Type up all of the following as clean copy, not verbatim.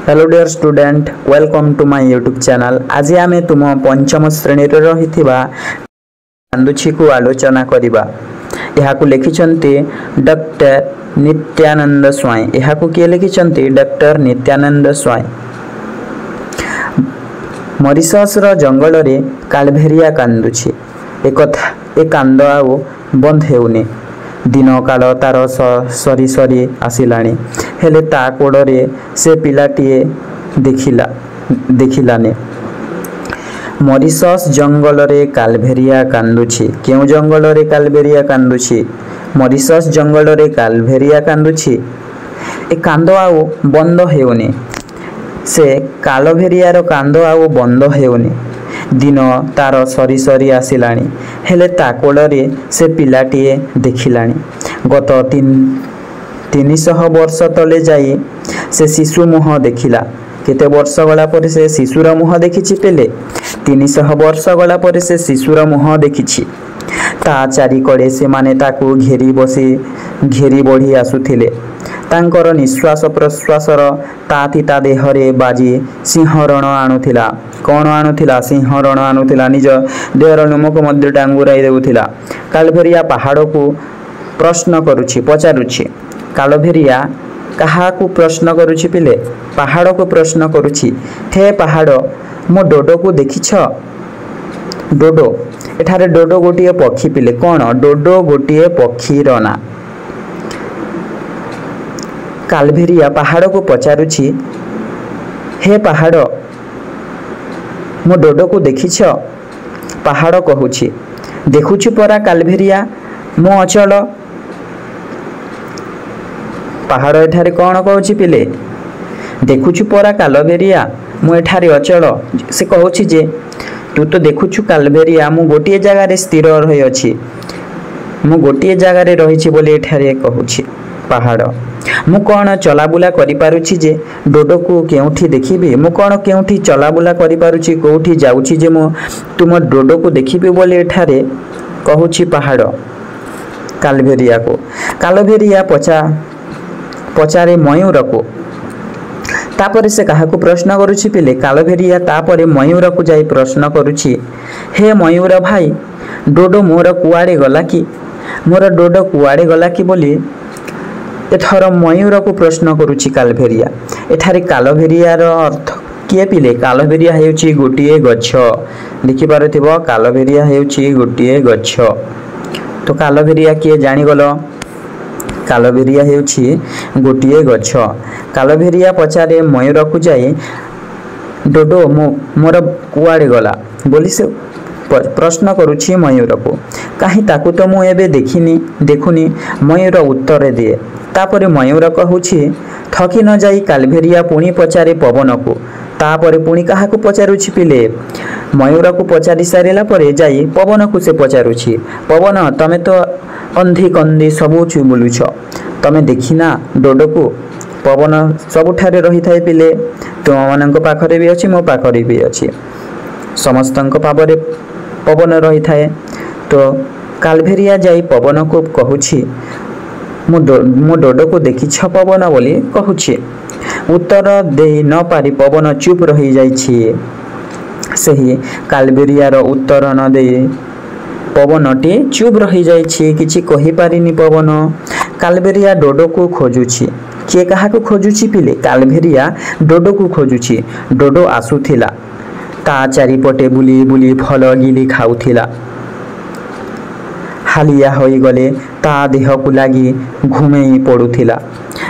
Hello dear student, welcome to my YouTube channel. आज आमे तुम पंचम श्रेणी रे रहिथिबा कांदुछि को आलोचना करिबा। एहाकु लिखिछन्ति डॉक्टर नित्यानंद स्वाई। एहाकु के लिखिछन्ति डॉक्टर नित्यानंद स्वाई। मॉरिशस रो जंगल रे कालभेरिया कांदुछि। ए कांद आउ बंद हेउनी। दिन काल तार सरी सरी आसिलानी, हेले ता कोड़े से पिलाटीए देखिलानी। मॉरिशस जंगल रे कालभेरिया कांदुछि। केउ जंगल रे कालभेरिया कांदुछि? मॉरिशस जंगल रे कालभेरिया कांदुछि। ए कांद आउ बंद हेउनी। से कालभेरिया रो कांद आउ बंद हेउनी। दिन तार सरी सरी आसिलानी, हेले ता कोड़े से पिलाटीए देखिलानी। गत 300 वर्ष तले जाई से शिशु मुह देखिला। केते वर्ष गला पर से शिशुर मुह देखिछि पेले? 300 वर्ष गला पर से शिशुर मुह देखिछि। ता चारि कड़े से माने ताकू घेरी बढ़ी आसुथिले। तांकर निश्वास प्रश्वासर तातिता देहरे बाजी सिंहरण आणुथिला। कौन आणुथिला? सिंहरण आणुथिला। निज देहर लोमक मध्य टांगुराई देउथिला। कालभेरिया पहाड़ को प्रश्न करुछि, पचारुछि। कालभेरिया काहाकू प्रश्न करुछि पिले? पहाड़ को प्रश्न करुछि। हे पहाड़, मो डोडो को देखिछ? डोडो, एठारे डोडो गोटिए पक्षी पिले। कौन? डोडो गोटिए पक्षीर ना। कालभेरिया पहाड़ को पचारुछि, हे पहाड़, मो डोडो को देखिछ? पहाड़ कहुछि, देखुछि परा कालभेरिया, मो अचल। पहाड़ एठारे कौन कहूछि पिले? देखुछु परा कालभेरिया, मु एठारे अचल। से कहूछि जे तू तो देखुछु कालभेरिया, मु गोटिए जगह रे स्थिर रही अछि। मु गोटिए जगह रे रहिछि बोली एठारे कहूछि पहाड़। मु कौन चलाबुला करि पारुछि जे डोडो को केउठी देखिबी? मु कौन केउठी चलाबुला करि पारुछि, कोउठी जाउछि जे मु तुम डोडो को देखिबी बोली एठारे कहूछि पहाड़ कालभेरिया को। कालभेरिया पचारे मयूर को। तापर से काहाकू प्रश्न करुछि पिले? कालभेरिया तापर मयूर को जाई प्रश्न करुछि, हे मयूर भाई, डोडो मोर कुआड़े गला कि? मोर डोडो कुआड़े गला कि बोली एथर मयूर को प्रश्न करुछि कालभेरिया। एठारे कालभेरिया रो अर्थ किए पिले? कालभेरिया हेउछि गोटिए गछ। देखि पारुथिबो, कालभेरिया हेउछि गोटिए गछ। तो कालभेरिया किए जानि गलो? कालभेरिया हेउछि गोटिए गछ। कालभेरिया पचारे मयूर को जाई, डोडो मोर कुआड़े गला बोली से प्रश्न करुछि मयूर को। काहे ताकू तो मु एबे देखुनी। मयूर उत्तर दिए। तापरे मयूर कहूछि, थकी न जाई कालभेरिया पुणी पचारे पवन को। तापरे पुणी काहाकू पचारुछि पिले? मयूर को पचारि सारिला परे जाई पवन को से पचारुछि, पवन, तमे तो अंधी कंदी सबुछु बुलुछ, तमे देखिना डोडो को? पवन सबुठारे रही थाए पिले। तुम मानक पाखरे भी अछि, मो पाखरे भी अछि। समस्तंक पावरे पवन रही थाए। तो कालभेरिया जाई पवन को कहूछि, मो डोडो को देखिछ पवन बोली कहूछि। उत्तर देई न पारी पवन चुप रही जाइछि। सही कालभेरिया रो उत्तर न देई पवनटी चुप रही जाइछि, किछि कहि पारिनी पवन। कालभेरिया डोडो को खोजुछि। किए काहाकू खोजुछि पिले? कालभेरिया डोडो को खोजुछि। डोडो आसुथिला। ता चारिपटे बुली बुली फल गिली खाउथिला। हालिया होई गले ता देह को लागी घुमेई पड़ुथिला।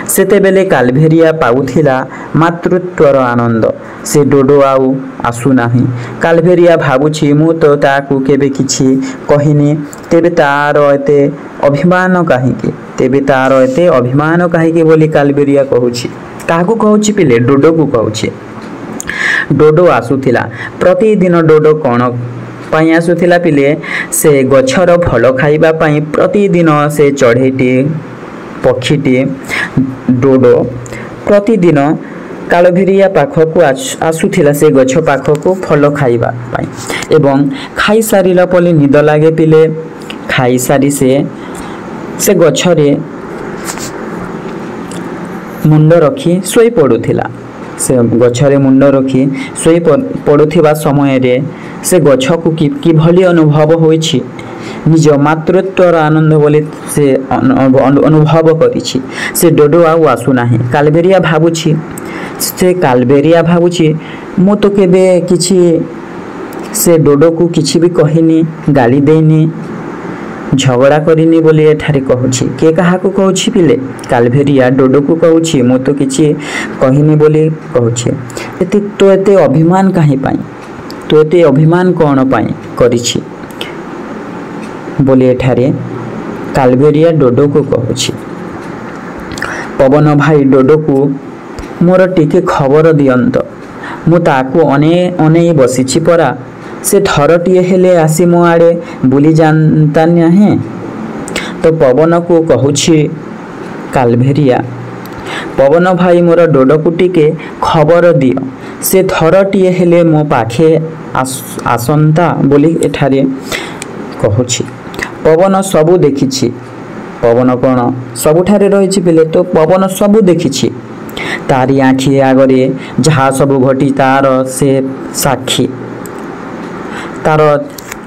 सेतेबेले कालभेरिया पाउथिला मातृत्वर आनंद। से डोडो आउ आसु नाही। कालभेरिया भाबुछि, मु तो ताकू केबे किछि कहिनी, तेबे तार एते अभिमान काहिकी? तेबे तार एते अभिमान काहिकी बोली कालभेरिया कहूछि। काहाकू कहूछि पिले? डोडो को कहूछि। डोडो आसुथिला। प्रतिदिन डोडो कौन पाई आसुथिला पिले? से गछर फल खाइबा पाई प्रतिदिन से चढ़ेटी पक्षीटी डोडो प्रतिदिन कालभेरिया पाखक आसुथिला। से गछ पाखक फल खाइबा पाई एवं खाई सारिला पले निद लागे पिले। खाई सारी से गछरे मुंड रखी शोई पड़ुथिला। से गछरे मुंड रखी शोई पड़ुथिबा समयरे से गछकु किभली अनुभव होइछि निज मातृत्वर आनंद बोली से अनुभव करिछि। से डोडो आउ आसु नाही। कालबेरिया भाबुछि से कालबेरिया भाबुछि मु तो केबे किछि से डोडो को किछि भी कहिनी, गाली देनी, झगड़ा करिनी बोली एठारे कहूछि। के काहाकू कहूछि पिले? कालबेरिया डोडो को कहूछि मु तो किछि कहिनी बोली कहूछि। तो एते अभिमान काहे पाई? तो एते अभिमान कौन पाई करिछि बोली एठारे कालबेरिया डोडो को कहूछि। पवन भाई डोडो को मोर टिके खबर दियंत, मु ताकू अने बसिछि परा, से थरटिए हेले आसी मो आड़े बुली जानता नहीं। तो पवन को कहूछि कालबेरिया, पवन भाई मोर डोडो को टिके खबर दियो, से थरटिए हेले मो पाखे आसंता बोली एठारे कहूछि। पवन सबू देखिछि। पवन कौन सबुठारे रहिछि पिले? तो पवन सबू देखिछि। तारी आखि आगरे जहा सबू घटी तार से साक्षी। तार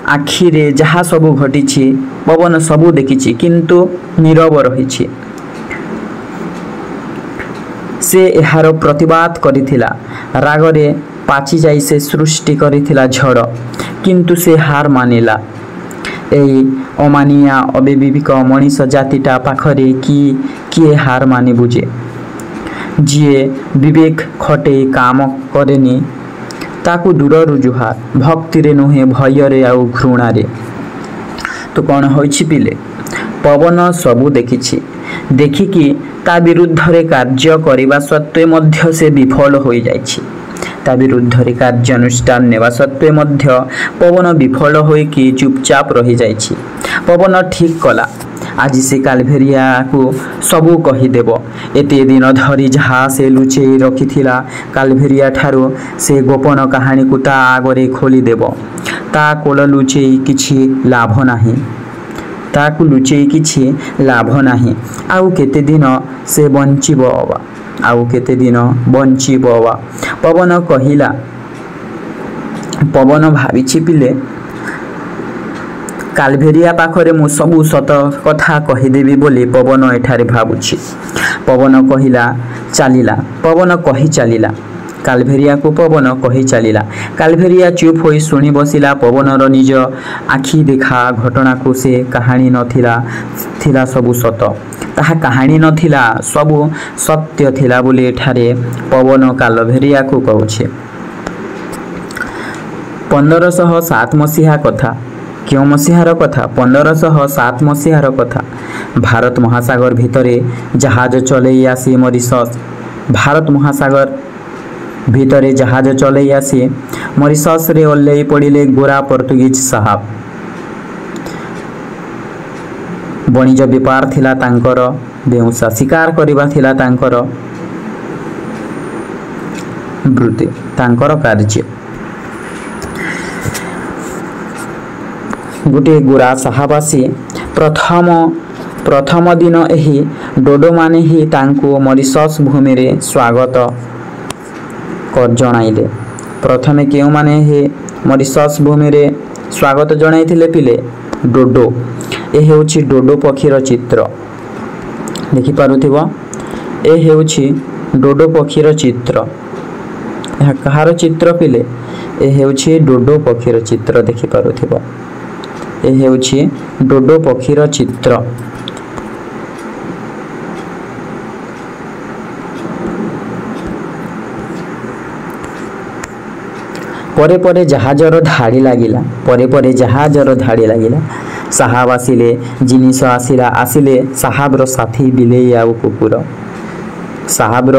आखिरे जहा सबू घटी पवन सबू देखिछि किंतु नीरव रहिछि। से एहार प्रतिवाद करिथिला, रागरे पाची जाई से सृष्टि करिथिला झड़, किंतु से हार मानिला। एई अमानिया अविवेक मनीष जातिटा पाखरे किए हार मानि बुझे? जिए विवेक खटे काम करेनी ताकू दूर जुहार, भक्ति रे नुहे भयरे आउ घृणारे। तो कौन होइछि पिले? पवन सबू देखिछि, देखिकी ता विरुद्ध रे कार्य करिबा सत्वे मध्य से विफल होई जाइछि। ता विरुद्ध रे कार्यानुष्ठान नेवा सत्वे मध्य पवन विफल होई कि चुपचाप रही जाइछि। पवन ठीक कला, आज से कालबेरिया को सबू कहीदेव। एते दिन धरी जहा से लुचे रखिथिला कालबेरिया ठारो से गोपन कहानी को ता आगरे खोलीदेव। ता कोल लुचे किछि लाभ नाही, ताकू लुचे किछि लाभ नाही। आउ केते दिन से बंचिब बा, आउ केते दिन बंचिब बा। पवन कहिला, पवन भाविछि पिले कालबेरिया पाखरे मु सबू सत कथा कहीदेवी बोली पवन एठारे भाबुछि। पवन कहिला चलिला, पवन कही चलिला कालबेरिया को पवन कही चलिला। कालबेरिया चुप होई सुनी बसिला। पवनर निज आखि देखा घटना को से कहानी नथिला, थिला सबू सत। ताहा कहानी नथिला, सबू सत्य थिला बोली एठारे पवन कालबेरिया को कहूछि। 1507 मसीहा कथा। क्यों मसीहार कथा? 1507 मसीहार कथा। भारत महासागर भितरे जहाज चलई आसी मॉरिशस, भारत महासागर भितरे जहाज चलई आसी मॉरिशस रे ओल्लई पड़िले गोरा पोर्तुगीज साहब। बणिज व्यापार थिला तांकर, बेउसा शिकार करिबा थिला तांकर वृत्ति, तांकर कार्य। गोटे गोरा साहब आसी प्रथम दिन एही डोडो माने ही तांको मॉरिशस भूमि रे स्वागत कर जणाइले। प्रथमे केउ माने हे मॉरिशस भूमि रे स्वागत जणाइथिले पिले? डोडो। ए हेउछि डोडो पक्षीर चित्र, देखि पारुथिबो। ए हेउछि डोडो पक्षीर चित्र। ଏହା କାହାର ଚିତ୍ର ପିଲେ? ଏ ହେଉଛି ଡୋଡୋ ପକ୍ଷୀର ଚିତ୍ର, ଦେଖି ପାରୁଥିବ। ଏ ହେଉଛି ଡୋଡୋ ପକ୍ଷୀର ଚିତ୍ର। ପରେ ପରେ ଜାହାଜର ଧାଡ଼ି ଲାଗିଲା, ପରେ ପରେ ଜାହାଜର ଧାଡ଼ି ଲାଗିଲା। ସାହାବ ଆସିଲେ, ଜିନିଷ ଆସିଲେ ସାହାବର ସାଥୀ ବିଲେଇ ଆଉ କୁକୁର। ସାହାବର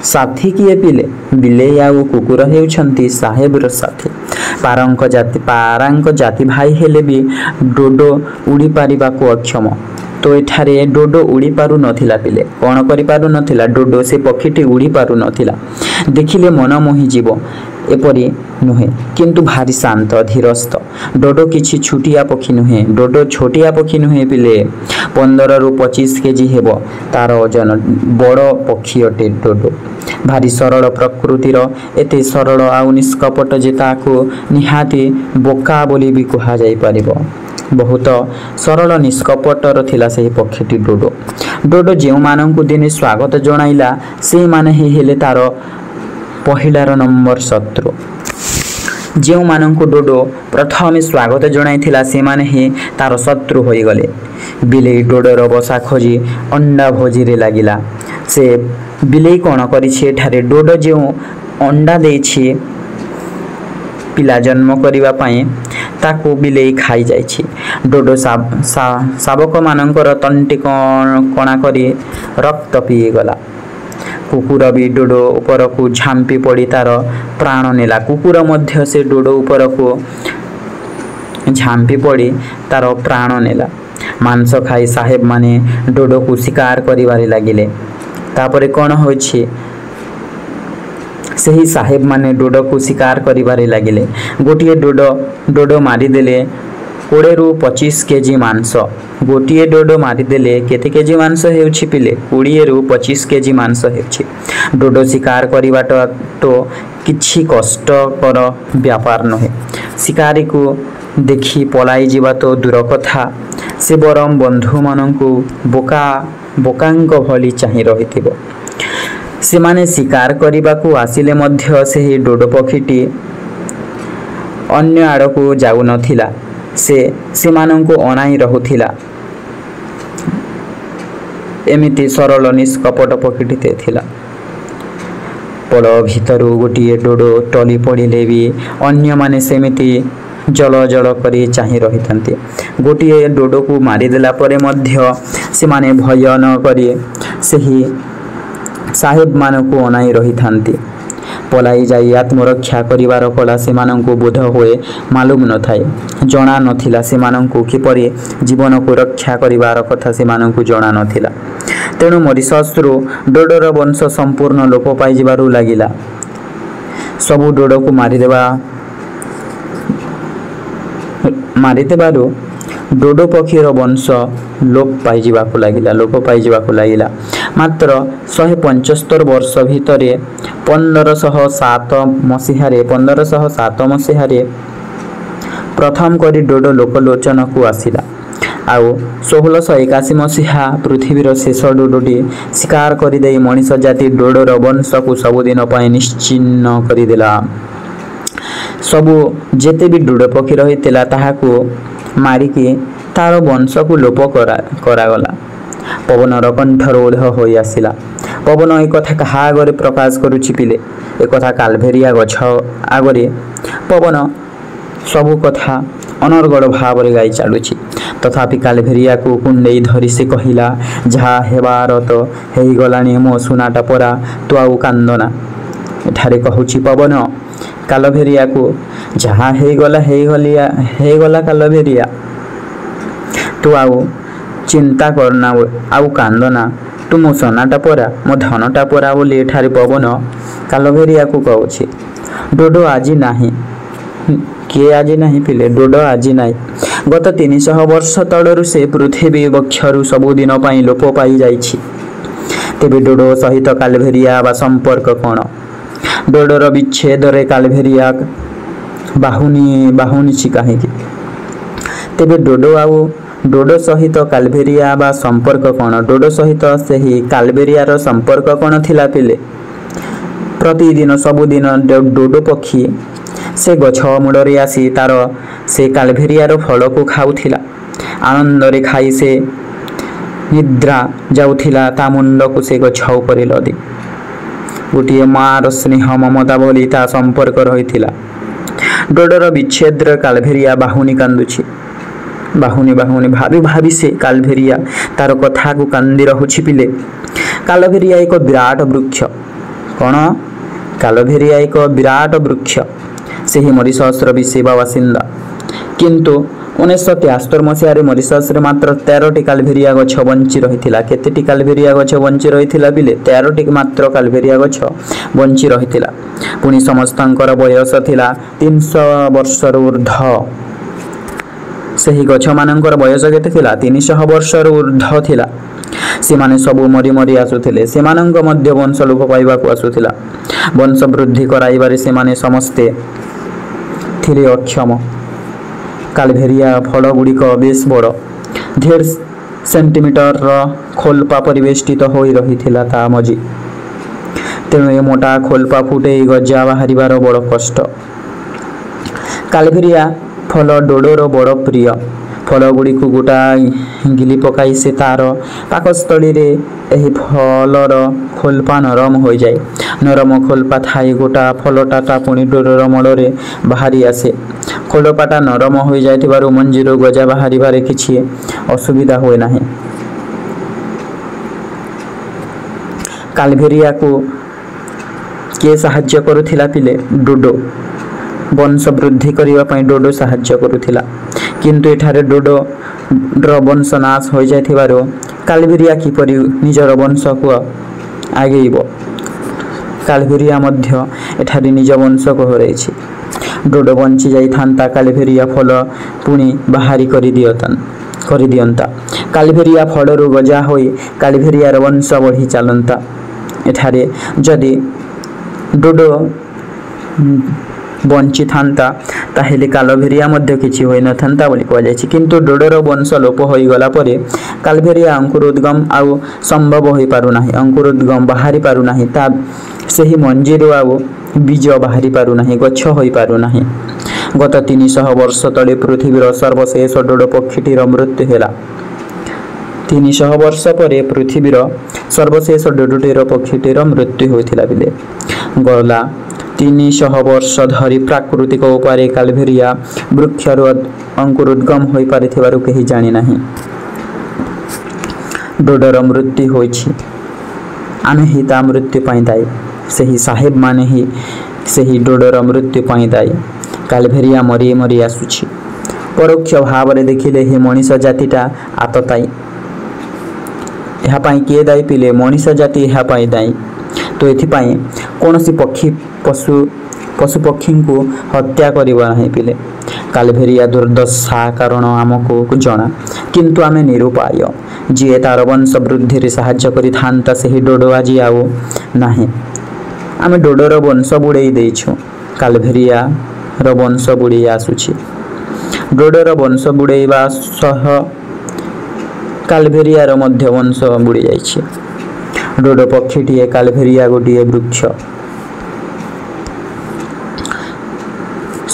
साथी किए पिले? बिलेई आउ कुकुर हेउछंती साहेबर साथी। पारांक जाति भाई हेले भी डोडो उड़ी पारिबा को अक्षम। तो एठारे डोडो उड़ी पारु नथिला पिले। कोन करि पारु नथिला? डोडो से पक्षीटी उड़ी पारु नथिला। देखिले मन मोहि जीव। एपरि नुहे किंतु भारी शांत धीरस्थ। डोडो किछि छुटिया पक्षी नुहे, डोडो छोटिया पक्षी नुहे पिले। 15 ରୁ 25 केजी हेब तार ओजन। बड़ पक्षी अटे डोडो। भारी सरल प्रकृतिर, एते सरल आउ निष्कपट जे ताको निहाती बोका बोली भी कहा जाई परिबो। बहुत सरल निष्कपटर थिला सेही पक्षीटी डोडो। डोडो जेउ माननकु दिने स्वागत जणाइला सेही माने ही हेले तार पहिलार नंबर शत्रु। जेउ माननकु डोडो प्रथमे स्वागत जणाइथिला से माने ही तार शत्रु होई गले। बिलेई डोडोर बसा खोजी अंडा भोजीरे लागिला। से बिलेई कोन करिछि एठारे डोडो जेउ अंडा देछि पिला जन्म करिबा पई ताकू बिलेई खाई जाइछि। डोडो शावक मानकर तंटी कणा करी रक्त पी गला। कुकुर भी डोडो ऊपर को झांपी पड़ी तार प्राण नेला। कुकुर मध्य से डोडो ऊपर को झांपी पड़ी तार प्राण नेला। मांस खाई साहेब माने डोडो को शिकार करिवारे लागिले। तापरे कोन होछि सही साहेब माने डोडो को शिकार करिवारे लागिले। गोटिए डोडो मारी देले 20 ରୁ 25 केजी मांस। गोटिए डोडो मारी देले केते केजी मांस हेउछि पिले 20 ରୁ 25 केजी मांस हेउछि। डोडो शिकार करिवाट तो किछि कष्टकर व्यापार नहे। शिकारी को देखि पलाई जीवा तो दूर कथा, से बरम बंधु माननकु बोकांक भली चाहि रहिथिबो। से माने शिकार करिबाकू आसिले मध्य सेही डोडो पक्षीटी अन्य आड़कू जाउ नथिला। से माननकु अनाई रहुथिला। एमिति सरल निष्कपट पक्षीटी थिला। पल भितरु गोटिए डोडो टली पड़िले भी अन्य माने सेमिति जल जल करी चाहि रहिथंती। गोटिए डोडो को मारिदेला परे मध्य से माने भय न करी सेही साहेब मानकु अनाई रहिथांती। पलाई जाई आत्मरक्षा करिवार कला से मानकु बोध होए मालूम न थाए। जना नथिला से मानकु किपरि जीवन को रक्षा करिवार कथा से मानकु जना नथिला। तेणु मरिशस्रु डोडोर वंश संपूर्ण लोप पाई जिबारु लागिला। सबु डोडो को मारिदेबारु डोडो पक्षीर वंश लोप पाई जिबाकु लागिला। मात्र 175 वर्ष भितरे 1507 मसीहारे प्रथम करी डोडो लोकलोचन को आसिला। आउ 1681 मसीहा पृथ्वीर शेष डोडोटी शिकार करिदेई मनीष जाति डोडोर वंश को सबुदिन पाई निश्चिन्न करिदेला। सबु जेते भी डोडो पक्षी रहितेला ताहाको मारिकी तार वंश को लोप करागला। पवनर कंठरोध होई आसिला। पवन एक कथा कहा आगरे प्रकाश करुछि पिले। एक कथा कालभेरिया गछ आगरे पवन सबु कथा अनर्गल भाव रे गाई चालुछि। तथापि कालभेरिया को कुंडेई धरी से कहिला, जहा हेबार तो हेई गलानी मो सुनाटा परा तु आउ कांदना। एठारे कहूछि पवन कालभेरिया को, जहा हेई गला कालभेरिया तु आउ चिंता करना आउ कांदना। तु मो सोनाटा परा मो धनटा परा बोली एठारे पवन कालभेरिया को कहूछि। डोडो आजी नाही। किए आजी नाही पिले? डोडो आजी नाही। गत 300 वर्ष तळरु से पृथ्वी वक्षरु सबुदिन पाई लोप पाई जाइछि। तेबे डोडो सहित कालभेरिया बा संपर्क कोन? डोडोर विच्छेद रे कालभेरिया बाहुनी छि काहेकि? तेबे डोडो सहित कालभेरिया बा संपर्क कोन? डोडो सहित सेही कालभेरियार संपर्क कोन थिला पिले? प्रतिदिन सबुदिन डोडो पक्षी से गछ मुड़े आसी तार से कालभेरियार फल को खाऊथिला। आनंद रे खाई से निद्रा जाउथिला। ता मुंड को से गछ ऊपर लदी। गोटे मार स्नेह ममता बोली ता संपर्क रहिथिला। डोडोर विच्छेद कालभेरिया बाहुनी कांदुछि। बाहुनी भाभी से कालभेरिया तार कथा को कांदी रहुछि पिले। कालभेरिया एक विराट वृक्ष। कौन? कालभेरिया एक विराट वृक्ष। सेही मरिशस्र भी सेवा बासिंदा। किंतु 1973 ମସିହାରେ ମରିସସରେ ମାତ୍ର 13ଟି କାଲଭେରିଆ ଗଛ ବଞ୍ଚି ରହିଥିଲା। କେତେଟି କାଲଭେରିଆ ଗଛ ବଞ୍ଚି ରହିଥିଲା ବିଲେ? 13ଟି ମାତ୍ର କାଲଭେରିଆ ଗଛ ବଞ୍ଚି ରହିଥିଲା। ପୁଣି ସମସ୍ତଙ୍କର ବୟସ ଥିଲା 300 ବର୍ଷରୁ ଉର୍ଦ୍ଧ୍ୱ। ସେହି ଗଛମାନଙ୍କର ବୟସ କେତେ ଥିଲା? 300 ବର୍ଷରୁ ଉର୍ଦ୍ଧ୍ୱ ଥିଲା। ସେମାନେ ସବୁ ମରି ମରି ଆସୁଥିଲେ। ସେମାନଙ୍କ ମଧ୍ୟ ବଂଶ ଲୋପ ପାଇବାକୁ ଆସୁଥିଲା। ବଂଶ ବୃଦ୍ଧି କରାଇବାରେ ସେମାନେ ସମସ୍ତେ ଥିଲେ ଅକ୍ଷମ। କାଲଭେରିଆ ଫଳଗୁଡ଼ିକ ବେଶ ବଡ଼, 1.5 ସେଣ୍ଟିମିଟରର ଖୋଲପା ପରିବେଷ୍ଟିତ ହୋଇ ରହିଥିଲା ତା ମଝି। ତେଣୁ ଏ ମୋଟା ଖୋଲପା ଫୁଟେଇ ଗଜା ବାହାରିବାର ବଡ଼ କଷ୍ଟ। କାଲଭେରିଆ ଫଳ ଡୋଡୋର ବଡ଼ ପ୍ରିୟ। ଫଳଗୁଡ଼ିକୁ ଗୋଟାଏ ଗିଲି ପକାଇ ସେ ତାର ପାକସ୍ଥଳୀରେ ଏହି ଫଳର ଖୋଲପା ନରମ ହୋଇଯାଏ। ନରମ ଖୋଲପା ଥାଇ ଗୋଟା ଫଳଟା ପୁଣି ଡୋଡୋର ମୂଳରେ ବାହାରି ଆସେ। ଖୋଲପାଟା ନରମ ହୋଇଯାଇଥିବାରୁ ମଞ୍ଜିରୁ ଗଜା ବାହାରିବାରେ କିଛି ଅସୁବିଧା ହୁଏ ନାହିଁ। କାଲଭେରିଆକୁ କିଏ ସାହାଯ୍ୟ କରୁଥିଲା ପିଲେ? ଡୋଡୋ। ବଂଶ ବୃଦ୍ଧି କରିବା ପାଇଁ ଡୋଡୋ ସାହାଯ୍ୟ କରୁଥିଲା। କିନ୍ତୁ ଏଠାରେ ଡୋଡୋର ବଂଶ ନାଶ ହୋଇଯାଇଥିବାରୁ କାଲଭେରିଆ କିପରି ନିଜର ବଂଶକୁ ଆଗେଇବ? କାଲଭେରିଆ ମଧ୍ୟ ଏଠାରେ ନିଜ ବଂଶକୁ ହରାଇଛି। ଡୋଡୋ ବଞ୍ଚି ଯାଇଥାନ୍ତା, କାଲଭେରିଆ ଫଳ ପୁଣି ବାହାରି କରିଦିଅନ୍ତା। କାଲଭେରିଆ ଫଳରୁ ଗଜା ହୋଇ କାଲଭେରିଆର ବଂଶ ବଢ଼ି ଚାଲନ୍ତା। ଏଠାରେ ଯଦି ଡୋଡୋ ବଞ୍ଚିଥାନ୍ତା ତାହେଲେ କାଲଭେରିଆ ମଧ୍ୟ କିଛି ହୋଇନଥାନ୍ତା ବୋଲି କୁହାଯାଇଛି। କିନ୍ତୁ ଡୋଡୋର ବଂଶ ଲୋପ ହୋଇଗଲା ପରେ କାଲଭେରିଆ ଅଙ୍କୁରୋଦ୍ଗମ ଆଉ ସମ୍ଭବ ହୋଇପାରୁନାହିଁ। ଅଙ୍କୁରୋଦ୍ଗମ ବାହାରି ପାରୁନାହିଁ। ତା ସେହି ମଞ୍ଜିରୁ ଆଉ ବୀଜ ବାହାରି ପାରୁନାହିଁ, ଗଛ ହୋଇପାରୁନାହିଁ। ଗତ 300 ବର୍ଷ ତଳେ ପୃଥିବୀର ସର୍ବଶେଷ ଡୋଡୋ ପକ୍ଷୀଟିର ମୃତ୍ୟୁ ହେଲା। 300 ବର୍ଷ ପରେ ପୃଥିବୀର ସର୍ବଶେଷ ଡୋଡୋଟିର ପକ୍ଷୀଟିର ମୃତ୍ୟୁ ହୋଇଥିଲା ବିଲେ। ଗଲା 300 ବର୍ଷ ଧରି ପ୍ରାକୃତିକ ଉପାୟରେ କାଲଭେରିଆ ବୃକ୍ଷରୁ ଅଙ୍କୁରୋଦ୍ଗମ ହୋଇପାରିଥିବାରୁ କେହି ଜାଣିନାହିଁ। ଡୋଡୋର ମୃତ୍ୟୁ ହୋଇଛି। ଆମେ ହିଁ ତା ମୃତ୍ୟୁ ପାଇଁ ଦାୟୀ। ସେହି ସାହେବମାନେ ହିଁ ସେହି ଡୋଡୋର ମୃତ୍ୟୁ ପାଇଁ ଦାୟୀ। କାଲଭେରିଆ ମରି ମରି ଆସୁଛି। ପରୋକ୍ଷ ଭାବରେ ଦେଖିଲେ ଏହି ମଣିଷ ଜାତିଟା ଆତତାୟୀ। ଏହା ପାଇଁ କିଏ ଦାୟୀ ପିଲେ? ମଣିଷ ଜାତି ଏହା ପାଇଁ ଦାୟୀ। ତ ଏଥିପାଇଁ କୌଣସି ପଶୁପକ୍ଷୀଙ୍କୁ ହତ୍ୟା କରିବ ନାହିଁ ପିଲେ। କାଲଭେରିଆ ଦୁର୍ଦ୍ଦଶା କାରଣ ଆମକୁ ଜଣା, କିନ୍ତୁ ଆମେ ନିରୁପାୟ। ଯିଏ ତାର ବଂଶ ବୃଦ୍ଧିରେ ସାହାଯ୍ୟ କରିଥାନ୍ତା ସେହି ଡୋଡୋ ଆଜି ଆଉ ନାହିଁ। ଆମେ ଡୋଡୋର ବଂଶ ବୁଡ଼େଇ ଦେଇଛୁ। କାଲଭେରିଆର ବଂଶ ବୁଡ଼େଇ ଆସୁଛି। ଡୋଡୋର ବଂଶ ବୁଡ଼େଇବା ସହ କାଲଭେରିଆର ମଧ୍ୟ ବଂଶ ବୁଡ଼ି ଯାଇଛି। ଡୋଡୋ ପକ୍ଷୀଟିଏ, କାଲଭେରିଆ ଗୋଟିଏ ବୃକ୍ଷ।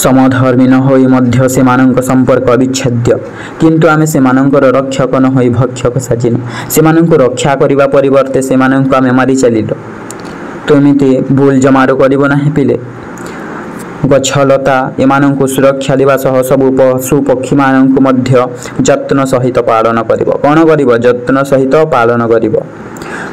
ସମଧର୍ମୀ ନ ହୋଇ ମଧ୍ୟ ସେମାନଙ୍କ ସମ୍ପର୍କ ଅବିଚ୍ଛେଦ୍ୟ। କିନ୍ତୁ ଆମେ ସେମାନଙ୍କର ରକ୍ଷକ ନ ହୋଇ ଭକ୍ଷକ ସାଜିନୁ। ସେମାନଙ୍କୁ ରକ୍ଷା କରିବା ପରିବର୍ତ୍ତେ ସେମାନଙ୍କୁ ଆମେ ମାରି ଚାଲିଲୁ। ତ ଏମିତି ଭୁଲ ଜମାରୁ କରିବ ନାହିଁ ପିଲେ। ଗଛଲତା ଏମାନଙ୍କୁ ସୁରକ୍ଷା ଦେବା ସହ ସବୁ ପଶୁ ପକ୍ଷୀମାନଙ୍କୁ ମଧ୍ୟ ଯତ୍ନ ସହିତ ପାଳନ କରିବ। କ'ଣ କରିବ? ଯତ୍ନ ସହିତ ପାଳନ କରିବ।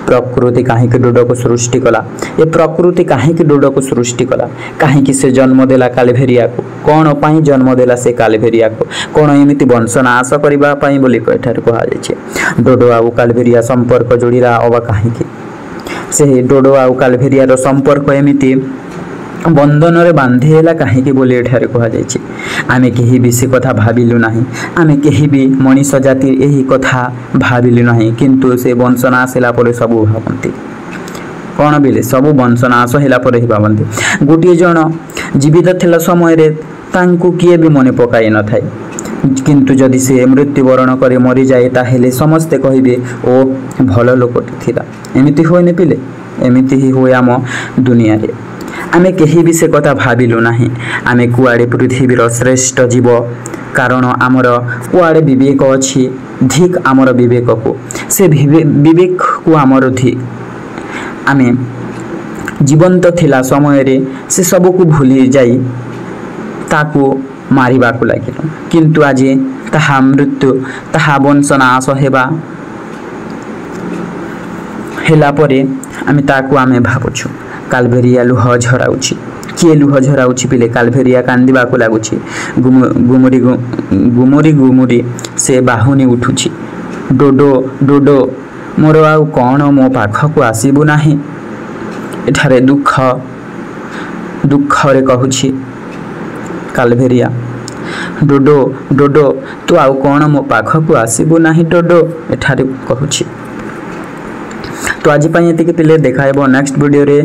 ପ୍ରକୃତି କାହିଁକି ଡୋଡୋକୁ ସୃଷ୍ଟି କଲା? ଏ ପ୍ରକୃତି କାହିଁକି ଡୋଡୋକୁ ସୃଷ୍ଟି କଲା? କାହିଁକି ସେ ଜନ୍ମ ଦେଲା କାଲଭେରିଆକୁ? କ'ଣ ପାଇଁ ଜନ୍ମ ଦେଲା ସେ କାଲଭେରିଆକୁ? କ'ଣ ଏମିତି ବଂଶ ନାଶ କରିବା ପାଇଁ ବୋଲି ଏଠାରେ କୁହାଯାଇଛି? ଡୋଡୋ ଆଉ କାଲଭେରିଆ ସମ୍ପର୍କ ଯୋଡ଼ିଲା ଅବା କାହିଁକି? ସେହି ଡୋଡୋ ଆଉ କାଲଭେରିଆର ସମ୍ପର୍କ ଏମିତି ବନ୍ଧନରେ ବାନ୍ଧି ହେଲା କାହିଁକି ବୋଲି ଏଠାରେ କୁହାଯାଇଛି? ଆମେ କେହି ବି ସେ କଥା ଭାବିଲୁ ନାହିଁ। ଆମେ କେହି ବି ମଣିଷ ଜାତି ଏହି କଥା ଭାବିଲୁ ନାହିଁ। କିନ୍ତୁ ସେ ବଂଶ ନାଶ ହେଲା ପରେ ସବୁ ଭାବନ୍ତି। କ'ଣ ବିଲେ? ସବୁ ବଂଶ ନାଶ ହେଲା ପରେ ହିଁ ଭାବନ୍ତି। ଗୋଟିଏ ଜଣ ଜୀବିତ ଥିଲା ସମୟରେ ତାଙ୍କୁ କିଏ ବି ମନେ ପକାଇ ନଥାଏ। କିନ୍ତୁ ଯଦି ସେ ମୃତ୍ୟୁବରଣ କରି ମରିଯାଏ ତାହେଲେ ସମସ୍ତେ କହିବେ ଓ ଭଲ ଲୋକଟି ଥିଲା। ଏମିତି ହୁଏନି ପିଲେ? ଏମିତି ହିଁ ହୁଏ ଆମ ଦୁନିଆରେ। ଆମେ କେହି ବି ସେ କଥା ଭାବିଲୁ ନାହିଁ। ଆମେ କୁଆଡ଼େ ପୃଥିବୀର ଶ୍ରେଷ୍ଠ ଜୀବ, କାରଣ ଆମର କୁଆଡ଼େ ବିବେକ ଅଛି। ଧିକ୍ ଆମର ବିବେକକୁ। ସେ ବିବେକକୁ ଆମର ଧିକ୍। ଆମେ ଜୀବନ୍ତ ଥିଲା ସମୟରେ ସେ ସବୁକୁ ଭୁଲି ଯାଇ ତାକୁ ମାରିବାକୁ ଲାଗିଲୁ। କିନ୍ତୁ ଆଜି ତାହା ମୃତ୍ୟୁ, ତାହା ବଂଶ ନାଶ ହେଲା ପରେ ଆମେ ତାକୁ ଭାବୁଛୁ। କାଲଭେରିଆ ଲୁହ ଝରାଉଛି। କିଏ ଲୁହ ଝରାଉଛି ପିଲେ। କାଲଭେରିଆ କାନ୍ଦିବାକୁ ଲାଗୁଛି। ଗୁମୁରି ଗୁମୁରି ସେ ବାହୁନି ଉଠୁଛି। ଡୋଡୋ ଡୋଡୋ ମୋର ଆଉ କ'ଣ ମୋ ପାଖକୁ ଆସିବୁ ନାହିଁ? ଏଠାରେ ଦୁଃଖରେ କହୁଛି କାଲଭେରିଆ। ଡୋଡୋ ଡୋଡୋ ତୁ ଆଉ କ'ଣ ମୋ ପାଖକୁ ଆସିବୁ ନାହିଁ ଡୋଡୋ ଏଠାରେ କହୁଛି। ତ ଆଜି ପାଇଁ ଏତିକି ପିଲେ, ଦେଖା ହେବ ନେକ୍ସଟ ଭିଡ଼ିଓରେ।